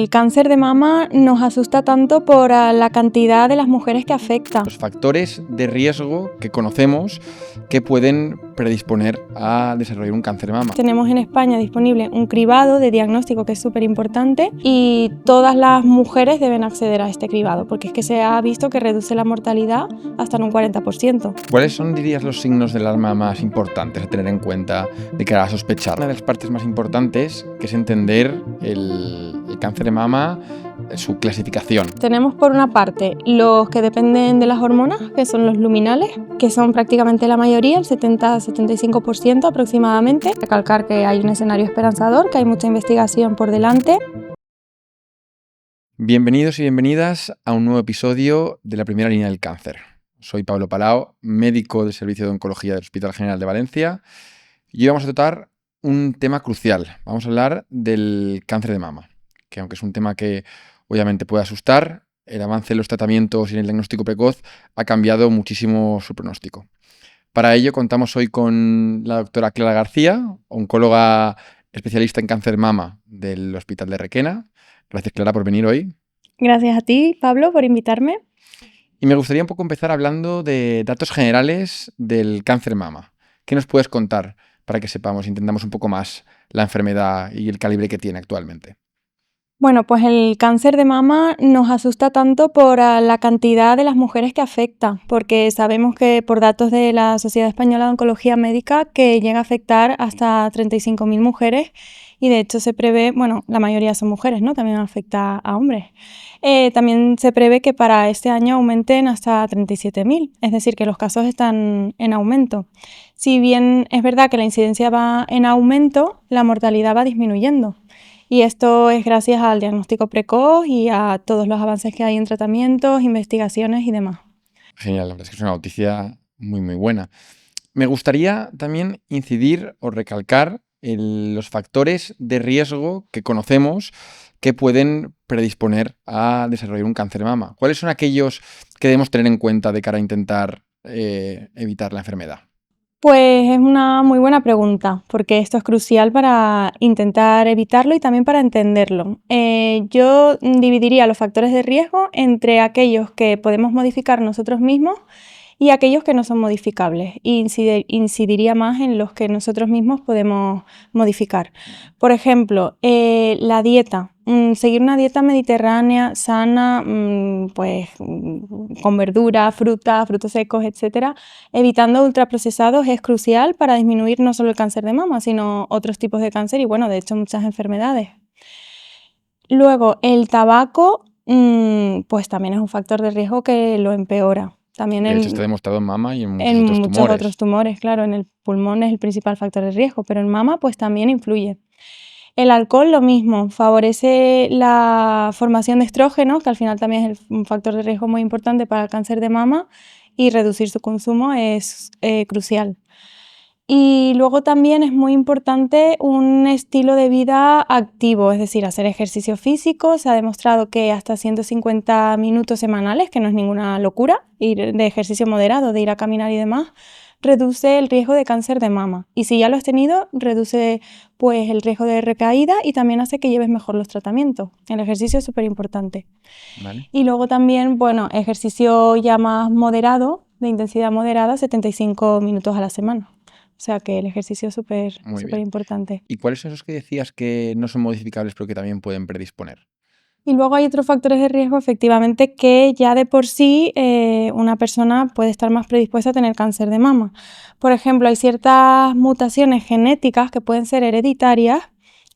el cáncer de mama nos asusta tanto por la cantidad de las mujeres que afecta. Los factores de riesgo que conocemos que pueden predisponer a desarrollar un cáncer de mama. Tenemos en España disponible un cribado de diagnóstico que es súper importante y todas las mujeres deben acceder a este cribado porque es que se ha visto que reduce la mortalidad hasta en un 40%. ¿Cuáles son, dirías, los signos de alarma más importantes a tener en cuenta de cara a sospechar? Una de las partes más importantes que es entender el cáncer de mama, su clasificación. Tenemos por una parte los que dependen de las hormonas, que son los luminales, que son prácticamente la mayoría, el 70-75% aproximadamente. Recalcar que hay un escenario esperanzador, que hay mucha investigación por delante. Bienvenidos y bienvenidas a un nuevo episodio de La Primera Línea del Cáncer. Soy Pablo Palau, médico del Servicio de Oncología del Hospital General de Valencia, y hoy vamos a tratar un tema crucial. Vamos a hablar del cáncer de mama, que aunque es un tema que obviamente puede asustar, el avance en los tratamientos y en el diagnóstico precoz ha cambiado muchísimo su pronóstico. Para ello contamos hoy con la doctora Clara García, oncóloga especialista en cáncer de mama del Hospital de Requena. Gracias, Clara, por venir hoy. Gracias a ti, Pablo, por invitarme. Y me gustaría un poco empezar hablando de datos generales del cáncer de mama. ¿Qué nos puedes contar para que sepamos, entendamos un poco más la enfermedad y el calibre que tiene actualmente? Bueno, pues el cáncer de mama nos asusta tanto por la cantidad de las mujeres que afecta, porque sabemos que por datos de la Sociedad Española de Oncología Médica que llega a afectar hasta 35.000 mujeres y de hecho se prevé, bueno, la mayoría son mujeres, ¿no? También afecta a hombres. También se prevé que para este año aumenten hasta 37.000, es decir, que los casos están en aumento. Si bien es verdad que la incidencia va en aumento, la mortalidad va disminuyendo. Y esto es gracias al diagnóstico precoz y a todos los avances que hay en tratamientos, investigaciones y demás. Genial, la verdad es que es una noticia muy, muy buena. Me gustaría también incidir o recalcar los factores de riesgo que conocemos que pueden predisponer a desarrollar un cáncer de mama. ¿Cuáles son aquellos que debemos tener en cuenta de cara a intentar evitar la enfermedad? Pues es una muy buena pregunta, porque esto es crucial para intentar evitarlo y también para entenderlo. Yo dividiría los factores de riesgo entre aquellos que podemos modificar nosotros mismos y aquellos que no son modificables. Y incidiría más en los que nosotros mismos podemos modificar. Por ejemplo, la dieta. Seguir una dieta mediterránea, sana, con verdura, frutos secos, etcétera, evitando ultraprocesados es crucial para disminuir no solo el cáncer de mama, sino otros tipos de cáncer y, bueno, de hecho, muchas enfermedades. Luego, el tabaco, pues también es un factor de riesgo que lo empeora. También De hecho, está demostrado en mama y en muchos otros tumores, claro, en el pulmón es el principal factor de riesgo, pero en mama pues también influye. El alcohol lo mismo, favorece la formación de estrógenos, que al final también es un factor de riesgo muy importante para el cáncer de mama, y reducir su consumo es crucial. Y luego también es muy importante un estilo de vida activo, es decir, hacer ejercicio físico. Se ha demostrado que hasta 150 minutos semanales, que no es ninguna locura, ir de ejercicio moderado, de ir a caminar y demás, reduce el riesgo de cáncer de mama. Y si ya lo has tenido, reduce pues el riesgo de recaída y también hace que lleves mejor los tratamientos. El ejercicio es súper importante. Vale. Y luego también, bueno, ejercicio ya más moderado, de intensidad moderada, 75 minutos a la semana. O sea que el ejercicio es súper importante. ¿Y cuáles son esos que decías que no son modificables pero que también pueden predisponer? Y luego hay otros factores de riesgo, efectivamente, que ya de por sí una persona puede estar más predispuesta a tener cáncer de mama. Por ejemplo, hay ciertas mutaciones genéticas que pueden ser hereditarias,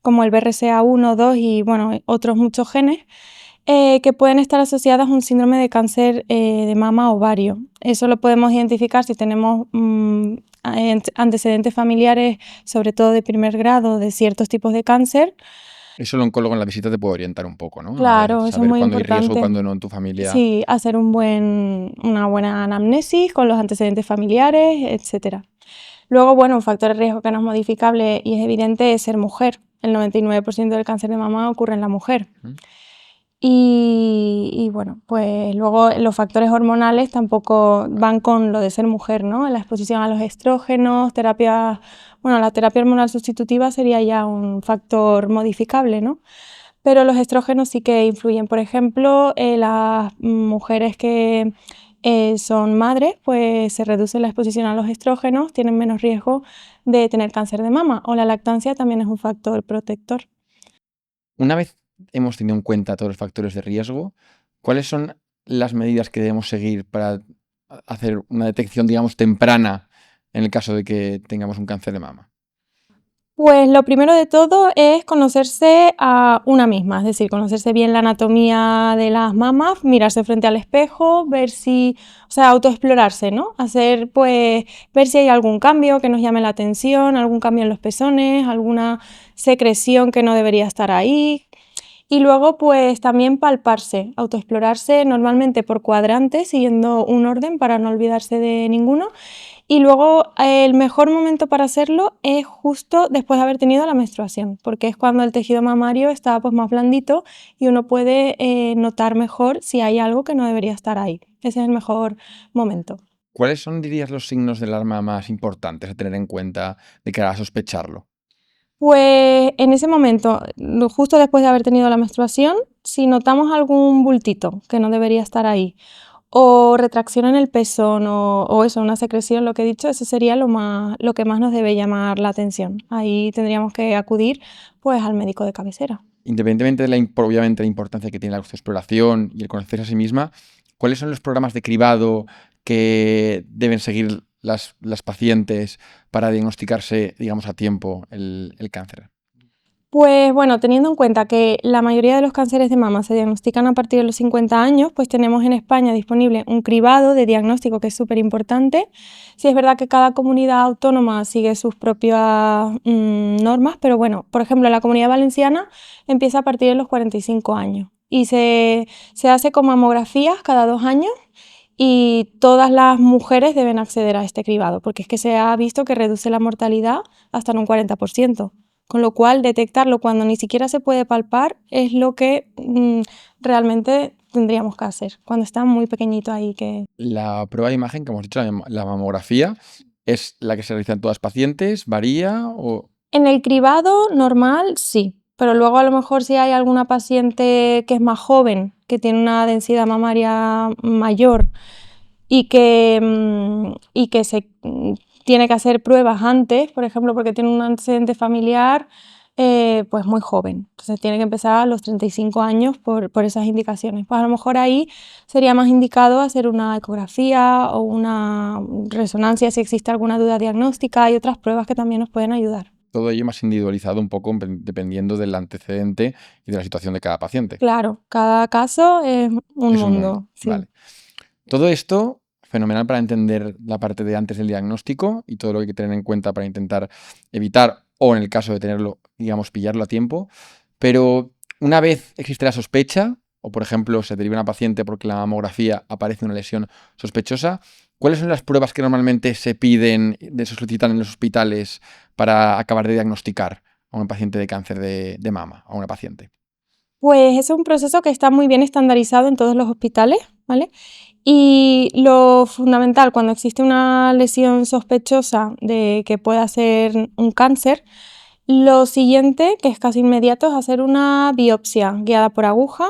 como el BRCA1, 2 y bueno, otros muchos genes, que pueden estar asociadas a un síndrome de cáncer de mama ovario. Eso lo podemos identificar si tenemos antecedentes familiares, sobre todo de primer grado, de ciertos tipos de cáncer. Eso el oncólogo en la visita te puede orientar un poco, ¿no? Claro, eso es muy cuándo hay importante. riesgo, cuándo no en tu familia. Sí, hacer una buena anamnesis con los antecedentes familiares, etcétera. Luego, bueno, un factor de riesgo que no es modificable y es evidente es ser mujer. El 99% del cáncer de mama ocurre en la mujer. Y bueno, pues luego los factores hormonales tampoco van con lo de ser mujer, ¿no? La exposición a los estrógenos, la terapia hormonal sustitutiva sería ya un factor modificable, ¿no? pero los estrógenos sí que influyen. Por ejemplo, las mujeres que son madres, pues se reduce la exposición a los estrógenos, tienen menos riesgo de tener cáncer de mama, o la lactancia también es un factor protector. Una vez hemos tenido en cuenta todos los factores de riesgo, ¿cuáles son las medidas que debemos seguir para hacer una detección, digamos, temprana en el caso de que tengamos un cáncer de mama? Pues lo primero de todo es conocerse a una misma, es decir, conocerse bien la anatomía de las mamas, mirarse frente al espejo, ver si, o sea, autoexplorarse, ¿no? Hacer, pues, ver si hay algún cambio que nos llame la atención, algún cambio en los pezones, alguna secreción que no debería estar ahí. Y luego, pues, también palparse, autoexplorarse normalmente por cuadrantes, siguiendo un orden para no olvidarse de ninguno. Y luego el mejor momento para hacerlo es justo después de haber tenido la menstruación, porque es cuando el tejido mamario está pues más blandito y uno puede notar mejor si hay algo que no debería estar ahí. Ese es el mejor momento. ¿Cuáles son, dirías, los signos de alarma más importantes a tener en cuenta de cara a sospecharlo? Pues en ese momento, justo después de haber tenido la menstruación, si notamos algún bultito que no debería estar ahí, o retracción en el pezón, o eso, una secreción, lo que he dicho, eso sería lo que más nos debe llamar la atención. Ahí tendríamos que acudir pues al médico de cabecera. Independientemente de obviamente, la importancia que tiene la autoexploración y el conocerse a sí misma, ¿cuáles son los programas de cribado que deben seguir las pacientes para diagnosticarse, digamos, a tiempo el cáncer? Pues bueno, teniendo en cuenta que la mayoría de los cánceres de mama se diagnostican a partir de los 50 años, pues tenemos en España disponible un cribado de diagnóstico que es súper importante. Sí es verdad que cada comunidad autónoma sigue sus propias normas, pero bueno, por ejemplo, la Comunidad Valenciana empieza a partir de los 45 años y se hace con mamografías cada 2 años y todas las mujeres deben acceder a este cribado, porque es que se ha visto que reduce la mortalidad hasta en un 40%. Con lo cual, detectarlo cuando ni siquiera se puede palpar es lo que realmente tendríamos que hacer, cuando está muy pequeñito ahí que... La prueba de imagen, como hemos dicho, la mamografía, ¿es la que se realiza en todas las pacientes? ¿Varía? O... En el cribado normal sí, pero luego a lo mejor si hay alguna paciente que es más joven, que tiene una densidad mamaria mayor y que tiene que hacer pruebas antes, por ejemplo, porque tiene un antecedente familiar, pues muy joven. Entonces tiene que empezar a los 35 años por esas indicaciones. Pues a lo mejor ahí sería más indicado hacer una ecografía o una resonancia si existe alguna duda diagnóstica y otras pruebas que también nos pueden ayudar. Todo ello más individualizado un poco dependiendo del antecedente y de la situación de cada paciente. Claro, cada caso es un Es un mundo. mundo. Sí. Vale. Todo esto, fenomenal para entender la parte de antes del diagnóstico y todo lo que hay que tener en cuenta para intentar evitar, o en el caso de tenerlo, digamos, pillarlo a tiempo. Pero una vez existe la sospecha, o por ejemplo se deriva una paciente porque en la mamografía aparece una lesión sospechosa, ¿cuáles son las pruebas que normalmente se piden, se solicitan en los hospitales para acabar de diagnosticar a un paciente de cáncer de mama, a una paciente? Pues es un proceso que está muy bien estandarizado en todos los hospitales, ¿vale? Y lo fundamental cuando existe una lesión sospechosa de que pueda ser un cáncer, lo siguiente, que es casi inmediato, es hacer una biopsia guiada por aguja.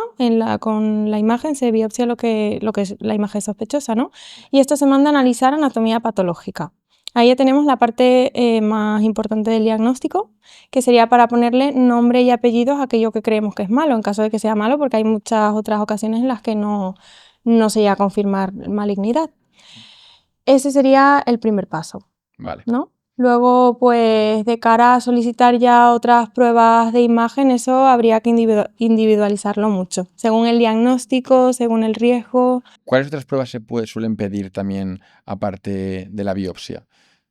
Con la imagen se biopsia lo que es la imagen sospechosa, ¿no? Y esto se manda a analizar anatomía patológica. Ahí ya tenemos la parte más importante del diagnóstico, que sería para ponerle nombre y apellidos a aquello que creemos que es malo, en caso de que sea malo, porque hay muchas otras ocasiones en las que no se llega a confirmar malignidad. Ese sería el primer paso, Vale. ¿no? Luego, pues de cara a solicitar ya otras pruebas de imagen, eso habría que individualizarlo mucho, según el diagnóstico, según el riesgo. ¿Cuáles otras pruebas suelen pedir también aparte de la biopsia?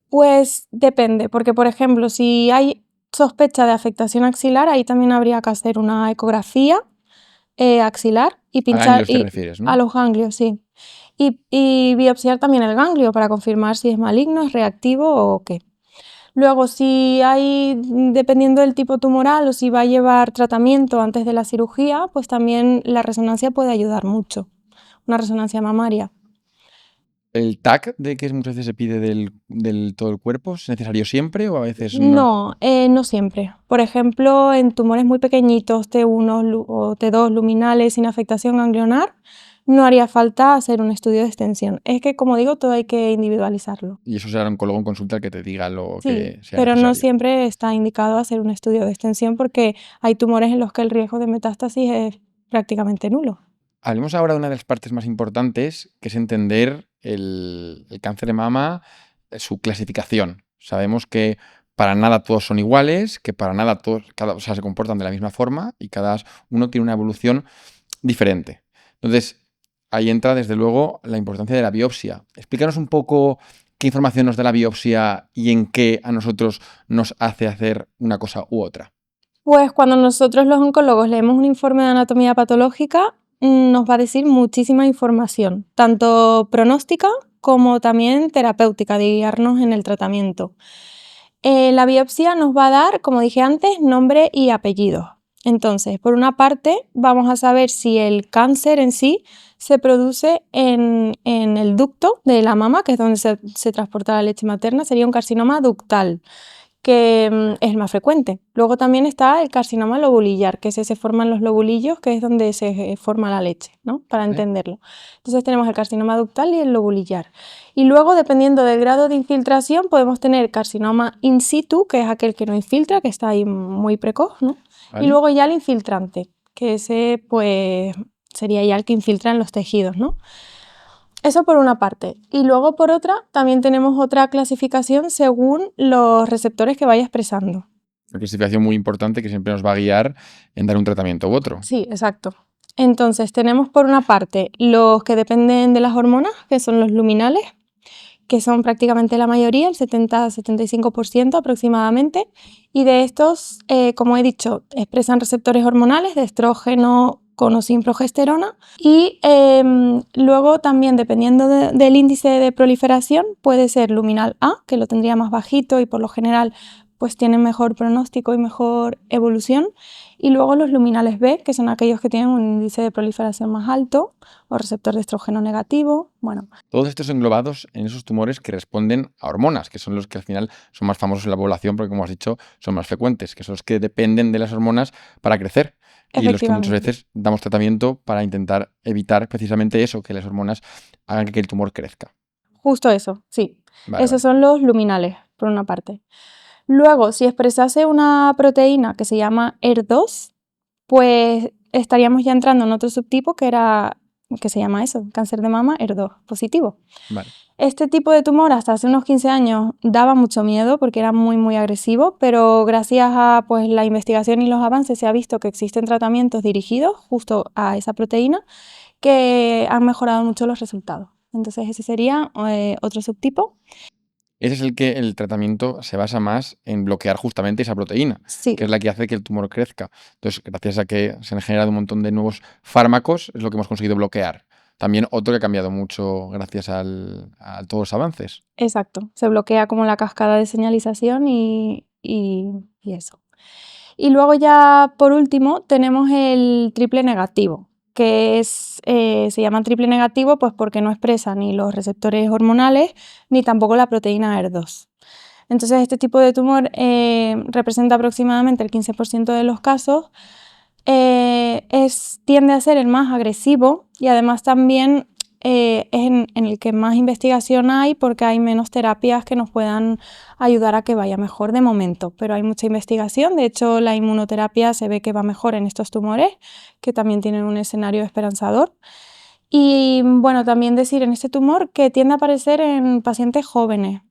Pues depende, porque por ejemplo, si hay sospecha de afectación axilar, ahí también habría que hacer una ecografía axilar y A pinchar ganglios te refieres, a ¿no? los ganglios, sí. Y biopsiar también el ganglio para confirmar si es maligno, es reactivo o qué. Luego, si hay, dependiendo del tipo tumoral o si va a llevar tratamiento antes de la cirugía, pues también la resonancia puede ayudar mucho, una resonancia mamaria. ¿El TAC de que muchas veces se pide del todo el cuerpo es necesario siempre o a veces no? No, no siempre. Por ejemplo, en tumores muy pequeñitos, T1 o T2 luminales sin afectación ganglionar, no haría falta hacer un estudio de extensión. Es que, como digo, todo hay que individualizarlo. Y eso será el oncólogo en consulta el que te diga lo Sí, que sea pero no necesario. siempre está indicado hacer un estudio de extensión porque hay tumores en los que el riesgo de metástasis es prácticamente nulo. Hablemos ahora de una de las partes más importantes, que es entender el cáncer de mama, su clasificación. Sabemos que para nada todos son iguales, que para nada todos o sea, se comportan de la misma forma y cada uno tiene una evolución diferente. Entonces, ahí entra desde luego la importancia de la biopsia. Explícanos un poco qué información nos da la biopsia y en qué a nosotros nos hace hacer una cosa u otra. Pues cuando nosotros los oncólogos leemos un informe de anatomía patológica, nos va a decir muchísima información, tanto pronóstica como también terapéutica, de guiarnos en el tratamiento. La biopsia nos va a dar, como dije antes, nombre y apellido. Entonces, por una parte, vamos a saber si el cáncer en sí se produce en el ducto de la mama, que es donde se transporta la leche materna, sería un carcinoma ductal, que es el más frecuente. Luego también está el carcinoma lobulillar, que se forman los lobulillos, que es donde se forma la leche, ¿no? Para ¿Vale? entenderlo. Entonces tenemos el carcinoma ductal y el lobulillar. Y luego, dependiendo del grado de infiltración, podemos tener carcinoma in situ, que es aquel que no infiltra, que está ahí muy precoz, ¿no? Y ¿Vale? luego ya el infiltrante, que ese pues sería ya el que infiltra en los tejidos, ¿no? Eso por una parte. Y luego por otra, también tenemos otra clasificación según los receptores que vaya expresando. Una clasificación muy importante que siempre nos va a guiar en dar un tratamiento u otro. Sí, exacto. Entonces tenemos por una parte los que dependen de las hormonas, que son los luminales, que son prácticamente la mayoría, el 70-75% aproximadamente, y de estos, como he dicho, expresan receptores hormonales de estrógeno con o sin progesterona, y luego también, dependiendo del índice de proliferación, puede ser luminal A, que lo tendría más bajito y por lo general pues tienen mejor pronóstico y mejor evolución, y luego los luminales B, que son aquellos que tienen un índice de proliferación más alto o receptor de estrógeno negativo. Bueno, Todos estos englobados en esos tumores que responden a hormonas, que son los que al final son más famosos en la población porque, como has dicho, son más frecuentes, que son los que dependen de las hormonas para crecer y los que muchas efectivamente. veces damos tratamiento para intentar evitar precisamente eso, que las hormonas hagan que el tumor crezca. Justo eso, sí. Vale, Esos vale. son los luminales, por una parte. Luego, si expresase una proteína que se llama ER2, pues estaríamos ya entrando en otro subtipo que se llama eso, cáncer de mama ER2 positivo. Vale. Este tipo de tumor hasta hace unos 15 años daba mucho miedo porque era muy, muy agresivo, pero gracias a pues, la investigación y los avances se ha visto que existen tratamientos dirigidos justo a esa proteína que han mejorado mucho los resultados. Entonces ese sería otro subtipo. Ese es el que el tratamiento se basa más en bloquear justamente esa proteína, que Sí, es la que hace que el tumor crezca. Entonces, gracias a que se han generado un montón de nuevos fármacos, es lo que hemos conseguido bloquear. También otro que ha cambiado mucho gracias a todos los avances. exacto. Se bloquea como la cascada de señalización y eso. Y luego ya por último tenemos el triple negativo, que se llama triple negativo pues porque no expresa ni los receptores hormonales ni tampoco la proteína ER2. Entonces este tipo de tumor representa aproximadamente el 15% de los casos, tiende a ser el más agresivo y además también es en el que más investigación hay porque hay menos terapias que nos puedan ayudar a que vaya mejor de momento, pero hay mucha investigación. De hecho, la inmunoterapia se ve que va mejor en estos tumores, que también tienen un escenario esperanzador. Y bueno, también decir en este tumor que tiende a aparecer en pacientes jóvenes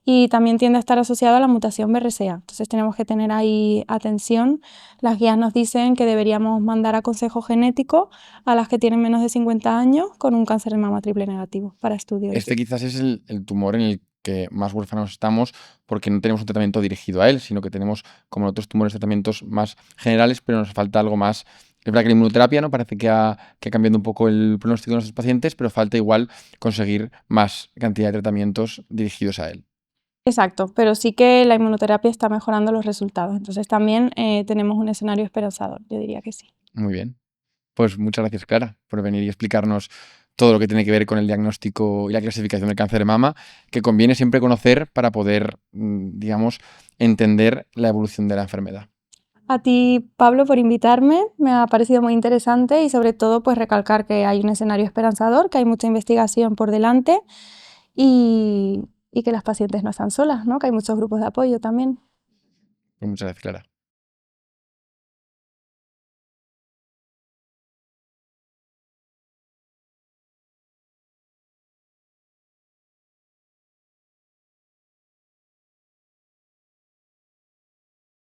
y también tiende a estar asociado a la mutación BRCA. Entonces tenemos que tener ahí atención. Las guías nos dicen que deberíamos mandar a consejo genético a las que tienen menos de 50 años con un cáncer de mama triple negativo para estudio. Este quizás es el tumor en el que más huérfanos estamos porque no tenemos un tratamiento dirigido a él, sino que tenemos, como en otros tumores, tratamientos más generales, pero nos falta algo más. Es verdad que la inmunoterapia no parece que ha cambiado un poco el pronóstico de nuestros pacientes, pero falta igual conseguir más cantidad de tratamientos dirigidos a él. Exacto, pero sí que la inmunoterapia está mejorando los resultados. Entonces también tenemos un escenario esperanzador, yo diría que sí. Muy bien. Pues muchas gracias, Clara, por venir y explicarnos todo lo que tiene que ver con el diagnóstico y la clasificación del cáncer de mama, que conviene siempre conocer para poder, digamos, entender la evolución de la enfermedad. A ti, Pablo, por invitarme, me ha parecido muy interesante y sobre todo pues recalcar que hay un escenario esperanzador, que hay mucha investigación por delante y que las pacientes no están solas, ¿no? Que hay muchos grupos de apoyo también. Pues muchas gracias, Clara.